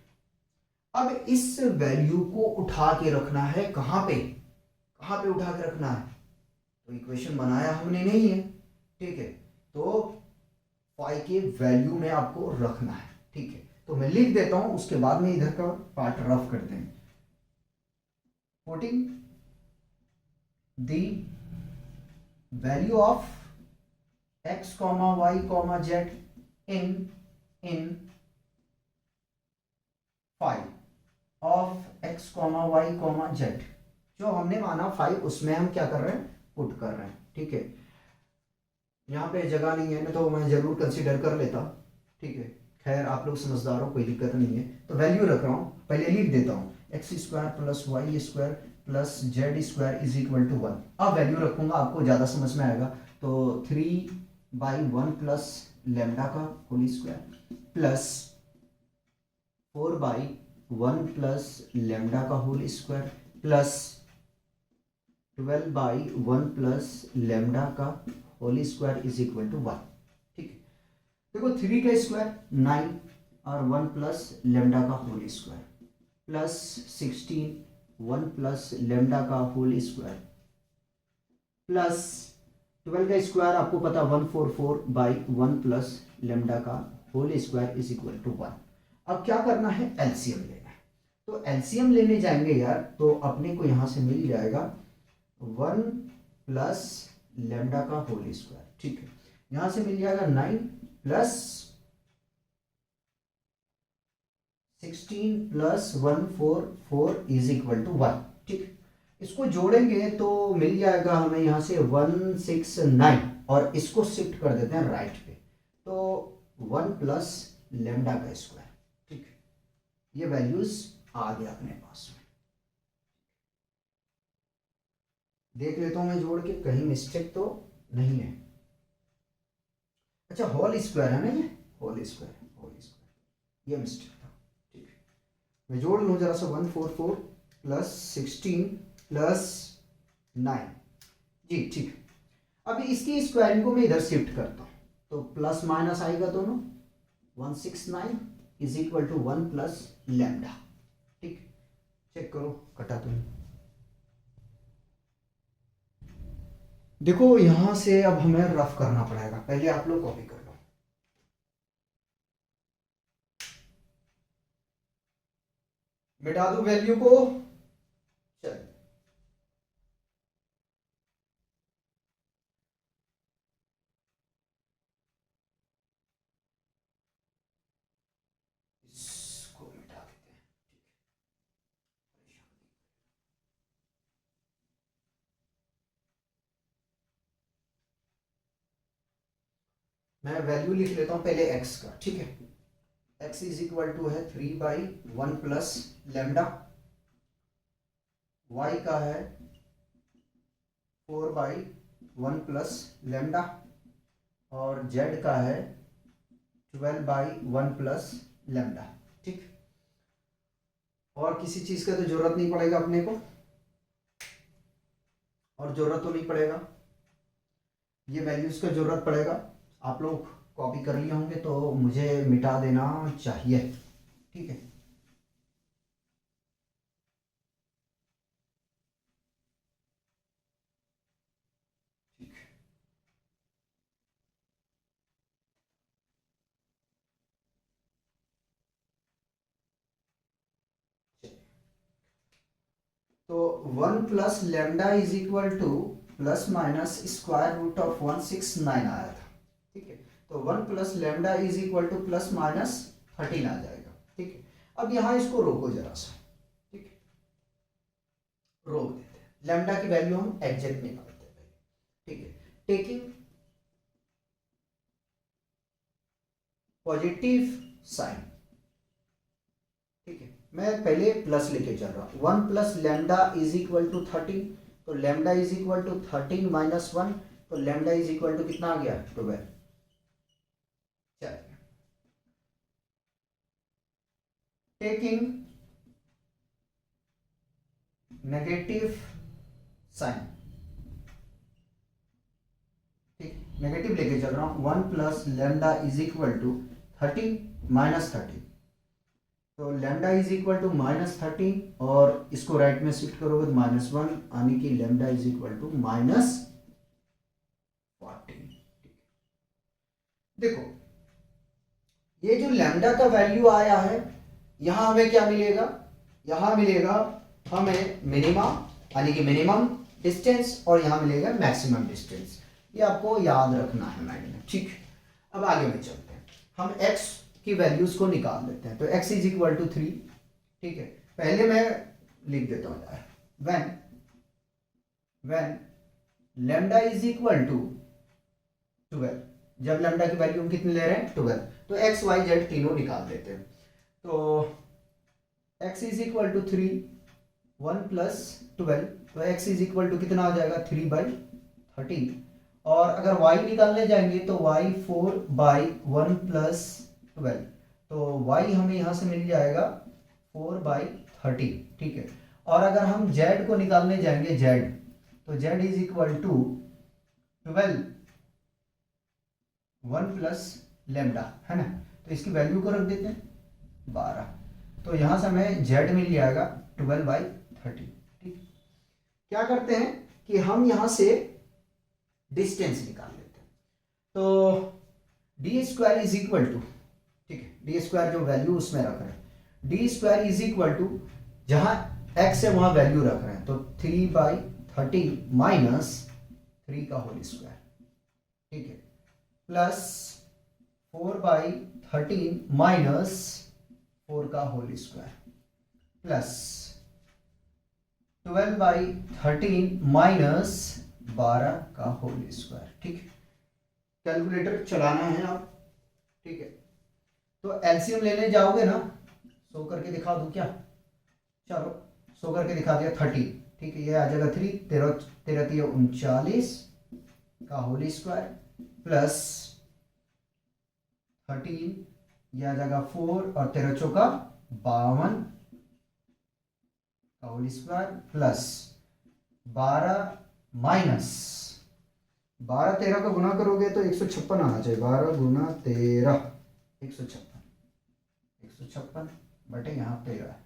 Speaker 1: अब इस वैल्यू को उठा के रखना है कहां पे, कहां पे उठा के रखना है, तो इक्वेशन बनाया हमने नहीं है। ठीक है, तो फाई के वैल्यू में आपको रखना है। ठीक है, तो मैं लिख देता हूं, उसके बाद में इधर का पार्ट रफ करते हैं। Putting the value of x comma Y comma z in five of x comma Y comma z, जो हमने माना फाइव उसमें हम क्या कर रहे हैं, पुट कर रहे हैं। ठीक है, यहाँ पे जगह नहीं है ना, तो मैं जरूर कंसीडर कर लेता। ठीक है, खैर आप लोग समझदार हो, कोई दिक्कत नहीं है, तो वैल्यू रख रहा हूँ, पहले लिख देता हूँ x square plus Y square plus Z square is equal to one. अब वैल्यू रखूंगा, आपको ज़्यादा समझ में आएगा। तो 3/1 प्लस लेमडा का whole square plus 4/1 plus lambda का whole square plus 12/1 plus lambda का whole square is equal to one. ठीक है, देखो 3 का स्क्वायर 9 और 1 प्लस लेमडा का whole square plus 16 1 plus lambda का होल स्क्वायर प्लस 12 का स्क्वायर आपको पता 144/1 प्लस लेमडा का whole square is equal to 1। अब क्या करना है, एलसीएम लेना है। तो एलसीएम लेने जाएंगे यार, तो अपने को यहां से मिल जाएगा 1 प्लस लेमडा का होल स्क्वायर। ठीक है, यहां से मिल जाएगा 9 plus 16 plus 144 is equal to 1। ठीक, इसको जोड़ेंगे तो मिल जाएगा हमें यहां से 169, और इसको शिफ्ट कर देते हैं राइट पे, तो 1 प्लस लेमडा का स्क्वायर। ठीक, ये वैल्यूज आ गया अपने पास में। देख लेता हूं मैं जोड़ के, कहीं मिस्टेक तो नहीं है। अच्छा, होल स्क्वायर है ना, ये होल स्क्वायर, ये मिस्टेक था। ठीक है, मैं जोड़ लूँ जरा सा, 144 प्लस 16 प्लस 9। जी ठीक है, अभी इसकी स्क्वायरिंग को मैं इधर शिफ्ट करता हूँ, तो प्लस माइनस आएगा दोनों, 169 is equal to 1 plus lambda. ठीक, चेक करो कटा तो नहीं। देखो यहां से अब हमें रफ करना पड़ेगा, पहले आप लोग कॉपी कर लो। मिटा दो वैल्यू को, चल इसको मिटा देते हैं। मैं वैल्यू लिख लेता हूं पहले x का। ठीक है, x इज इक्वल टू है 3/1 प्लस लेमडा, y का है 4/1 प्लस लेमडा, और z का है 12/1 प्लस लेमडा। ठीक, और किसी चीज का तो जरूरत नहीं पड़ेगा अपने को, और जरूरत तो नहीं पड़ेगा, ये वैल्यूज का जरूरत पड़ेगा। आप लोग कॉपी कर लिए होंगे तो मुझे मिटा देना चाहिए। ठीक है, ठीक है। तो 1 plus lambda is equal to plus minus square root of 169 आया था। ठीक है, तो 1 plus lambda is equal to plus minus 13 आ जाएगा। ठीक है, अब यहां इसको रोको जरा सा। ठीक है, रोक देते हैं, लेमडा की वैल्यू हम एग्जैक्ट निकालते हैं पहले। ठीक है, टेकिंग पॉजिटिव साइन। ठीक है, मैं पहले प्लस लेके चल रहा हूं, 1 plus lambda is equal to 13, तो lambda is equal to 13 minus 1, तो लेमडा इज इक्वल टू कितना आ गया, 12। चलिए, टेकिंग नेगेटिव साइन। ठीक, नेगेटिव लेके चल रहा हूँ, 1 plus lambda is equal to 13 minus 13, तो लेमडा इज इक्वल टू -13 और इसको राइट में शिफ्ट करोगे तो -1 यानी कि लेमडा इज इक्वल टू -14। देखो ये जो लैम्डा का वैल्यू आया है, यहां हमें क्या मिलेगा, यहां मिलेगा हमें मिनिमा यानी कि मिनिमम डिस्टेंस और यहां मिलेगा मैक्सिमम डिस्टेंस। ये आपको याद रखना है माइंड में, ठीक। अब आगे में चलते हैं, हम x की वैल्यूज को निकाल लेते हैं। तो x इज इक्वल टू 3, ठीक है। पहले मैं लिख देता हूं यार, when lambda is equal to 12, जब लैम्डा की वैल्यू हम कितनी ले रहे हैं 12, तो x y z तीनों निकाल देते हैं। तो x is equal to 3, 1 plus 12, तो x इज इक्वल टू कितना आ जाएगा 3/13, और अगर y निकालने जाएंगे तो y 4/1 प्लस 12, तो y हमें यहां से मिल जाएगा 4/13, ठीक है। और अगर हम z को निकालने जाएंगे z, तो z is equal to 12 1 plus lambda, है ना। तो इसकी वैल्यू को रख देते हैं 12, तो यहां से हमें z मिल जाएगा 12/13, ठीक। क्या करते हैं कि हम यहां से डिस्टेंस निकाल लेते हैं। तो d square is equal to, ठीक है, डी स्क्वायर जो वैल्यू उसमें रख रहे हैं, d square is equal to जहां x है वहां वैल्यू रख रहे हैं, तो 3/13 माइनस 3 का होल स्क्वायर, ठीक है, प्लस 4/13 माइनस 4 का होल स्क्वायर, प्लस 12/13 माइनस 12 का होल स्क्वायर, ठीक। कैलकुलेटर चलाना है आप, ठीक है। तो एलसीएम लेने जाओगे ना, सो करके दिखा दूं क्या, चलो सो करके दिखा दिया 30, ठीक है। ये आ जाएगा 3, 13 39 का होल स्क्वायर प्लस 13, ये आ जाएगा 4 और 13 चौका 52 का होल स्क्वायर प्लस 12 माइनस 12 13 का गुना करोगे तो 156 आना चाहिए, 12 गुना 13 156 बटे यहाँ 13 है,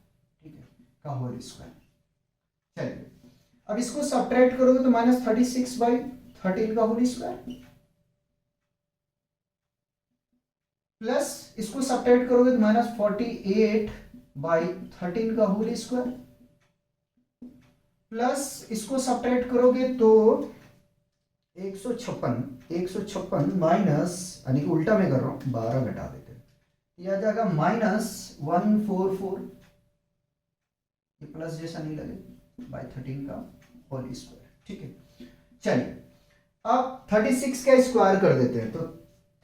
Speaker 1: ठीक है, का होल स्क्वायर। चलिए अब इसको सब्ट्रैक्ट करोगे तो -36/13 का होल स्क्वायर, प्लस इसको सब्ट्रैक्ट करोगे तो -48/13 का होल स्क्वायर, प्लस इसको सब्ट्रैक्ट करोगे तो 156 माइनस, यानी कि उल्टा में कर रहा हूं, 12 घटा देते हैं, यह आ जाएगा -144, ये प्लस जैसा नहीं लगे, बाय 13 का होल स्क्वायर, ठीक है। चलिए अब 36 का स्क्वायर कर देते हैं, तो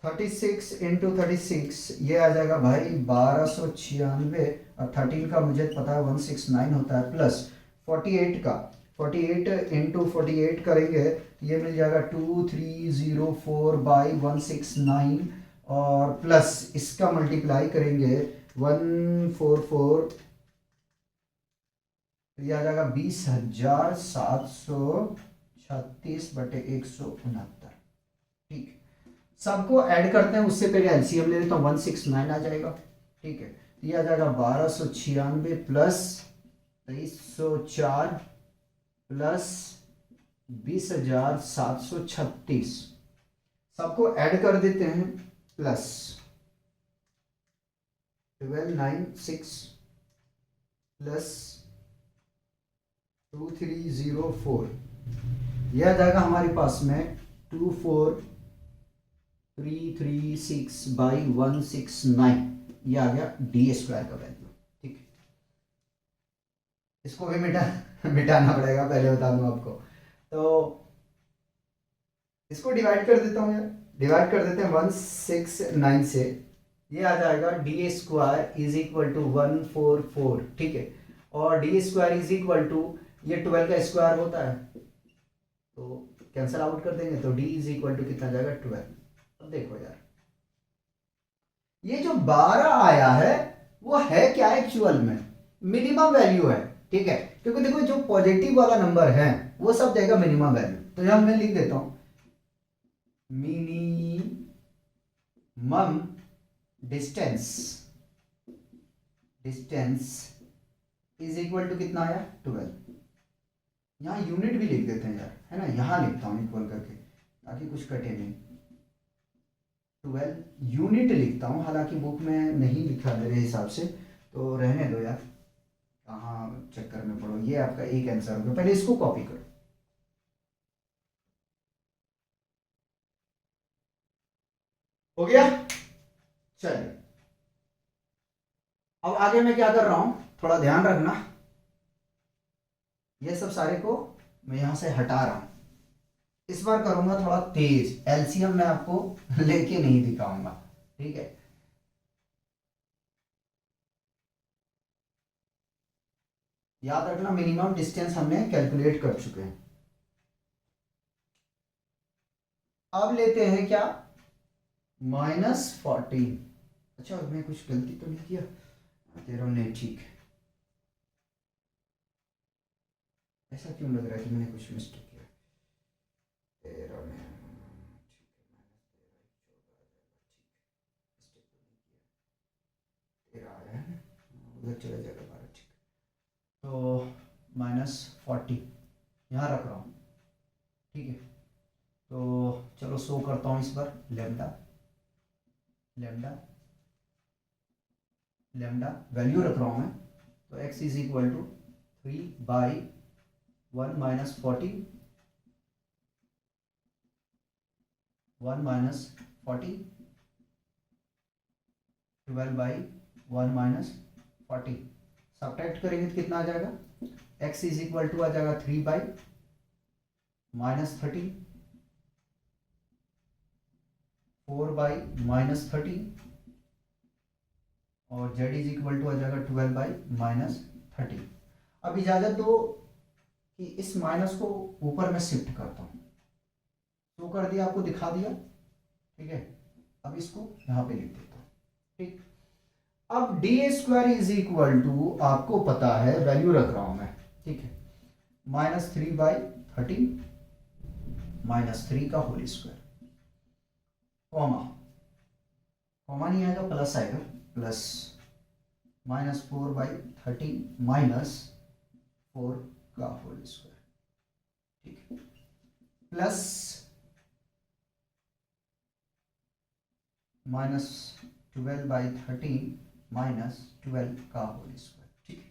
Speaker 1: 36 इंटू 36 ये आ जाएगा भाई 1296, और 13 का मुझे पता है 169 होता है, प्लस 48 का 48 इंटू 48 करेंगे, ये मिल जाएगा 2304/169, और प्लस इसका मल्टीप्लाई करेंगे 144, तो ये आ जाएगा 20,736/169, ठीक। सबको ऐड करते हैं, उससे पहले एलसीएम ले लेता हूँ, 169 आ जाएगा, ठीक है। ये आ जाएगा 1296 प्लस 2304 प्लस 20,736, सबको ऐड कर देते हैं, प्लस 1296 प्लस 2304, यह आ जाएगा हमारे पास में 24,336/169, यह आ गया डी स्क्वायर का वैल्यू, ठीक है। इसको भी मिटाना पड़ेगा, पहले बता दूं आपको। तो इसको डिवाइड कर देता हूं यार, डिवाइड कर देते हैं 169 से, ये आ जाएगा d square is equal to 144, ठीक है, और d square is equal to ये 12 का स्क्वायर होता है, तो कैंसल आउट कर देंगे, तो डी इज इक्वल टू कितना जाएगा 12। अब देखो यार, ये जो 12 आया है वो है क्या एक्चुअल में, मिनिमम वैल्यू है, ठीक है, क्योंकि देखो जो पॉजिटिव वाला नंबर है वो सब जाएगा मिनिमम वैल्यू, तो यहां मैं लिख देता हूं minimum distance is equal to कितना आया 12। यहाँ यूनिट भी लिख देते हैं यार, है ना, यहाँ लिखता हूँ इक्वल करके ताकि कुछ कटे नहीं। 12 यूनिट लिखता हूँ, हालांकि बुक में नहीं लिखा मेरे हिसाब से, तो रहने दो यार, कहाँ चक्कर में पड़ो। ये आपका एक आंसर हो गया, पहले इसको कॉपी करो। हो गया, चलिए अब आगे मैं क्या कर रहा हूं, थोड़ा ध्यान रखना। ये सब सारे को मैं यहां से हटा रहा हूं। इस बार करूंगा थोड़ा तेज, एलसीएम मैं आपको लेके नहीं दिखाऊंगा, ठीक है। याद रखना मिनिमम डिस्टेंस हमने कैलकुलेट कर चुके हैं। अब लेते हैं क्या, -14। अच्छा मैं कुछ गलती तो नहीं किया, तेरा ने ठीक है, ऐसा क्यों लग रहा है कि मैंने कुछ मिस्टेक किया। तेरा ने तेरा आया है, उधर चला जाएगा 12, ठीक। तो -40 यहाँ रख रहा हूँ, ठीक है। तो चलो शो करता हूँ इस बार, लेमडा लेमडा लेमडा वैल्यू रख रहा हूँ मैं, तो x is equal to 3/1 - 40 1 - 40 12/1 - 40 subtract करेंगे तो कितना आ जाएगा, x इज इक्वल टू आ जाएगा 3/-30 4/-30 और z इज इक्वल टू आ जाएगा 12/-30। अब इजाजत दो कि इस माइनस को ऊपर में शिफ्ट करता हूं, तो कर दिया, आपको दिखा दिया, ठीक है। अब इसको यहां पे लिख देता हूं, ठीक। अब d² इज इक्वल टू, आपको पता है वैल्यू रख रहा हूं मैं, ठीक है, -3/30 -3 का होल स्क्वायर, कॉमा कॉमा नहीं आएगा, प्लस आएगा, प्लस -4/30 -4 का होल स्क्वायर, ठीक है, प्लस -12/30 -12 का होल स्क्वायर, ठीक है।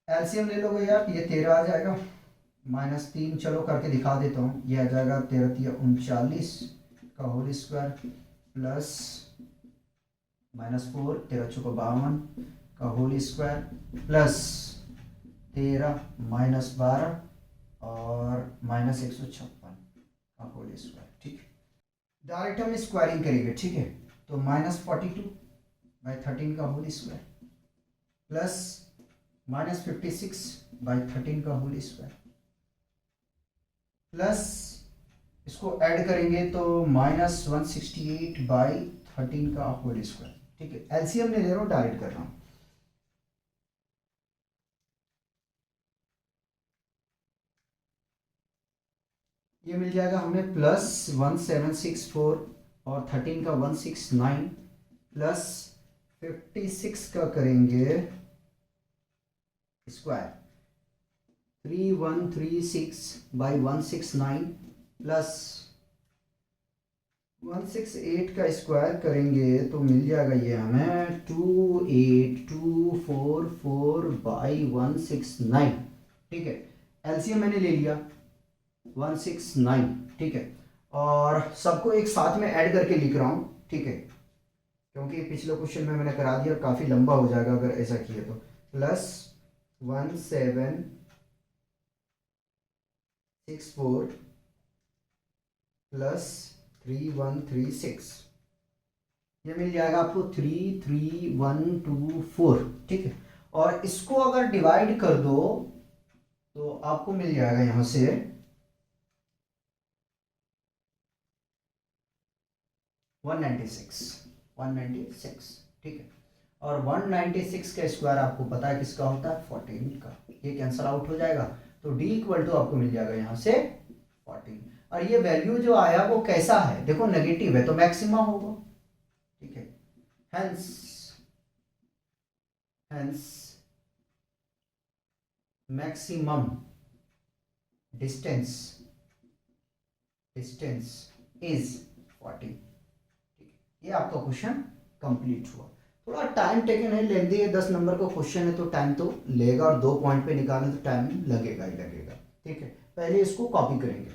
Speaker 1: एलसीएम ले लोगे यार, ये 13 आ जाएगा, -3 चलो करके दिखा देता हूँ, ये आ जाएगा 13×3 = 39 का होल स्क्वायर, प्लस -4 13×4 = 52 का होल स्क्वायर, प्लस 13 -12 और -156 का होल स्क्वायर, ठीक है। डायरेक्ट हम स्क्वायरिंग करेंगे, ठीक है। तो -42/13 का होल स्क्वायर प्लस -56/13 का होल स्क्वायर प्लस इसको ऐड करेंगे तो -168/13 का होल स्क्वायर, ठीक है। एलसीएम नहीं ले रहा हूँ, डायरेक्ट कर रहा हूँ। ये मिल जाएगा हमें +1764 और 13 का 169 प्लस 56 का करेंगे स्क्वायर 3136/169 प्लस 168 का स्क्वायर करेंगे तो मिल जाएगा ये हमें 28244/169, ठीक है। एलसीएम मैंने ले लिया 169, ठीक है। और सबको एक साथ में ऐड करके लिख रहा हूं, ठीक है, क्योंकि पिछले क्वेश्चन में मैंने करा दिया, काफ़ी लंबा हो जाएगा अगर ऐसा किया तो। +1764 प्लस 3136, ये मिल जाएगा आपको 33124, ठीक है। और इसको अगर डिवाइड कर दो तो आपको मिल जाएगा यहां से 196, ठीक है। और 196 का स्क्वायर आपको पता है किसका होता है, 14 का, ये कैंसल आउट हो जाएगा, तो d = आपको मिल जाएगा यहां से 14। और ये वैल्यू जो आया वो कैसा है, देखो नेगेटिव है तो मैक्सिमा होगा, ठीक है। Hence hence maximum distance distance is 40। ठीक है, ये आपका क्वेश्चन कंप्लीट हुआ। थोड़ा टाइम टेकन है, लेंदी है, 10 नंबर का क्वेश्चन है तो टाइम तो लेगा, और 2 पॉइंट पे निकालें तो टाइम लगेगा ही लगेगा। ठीक है, पहले इसको कॉपी करेंगे।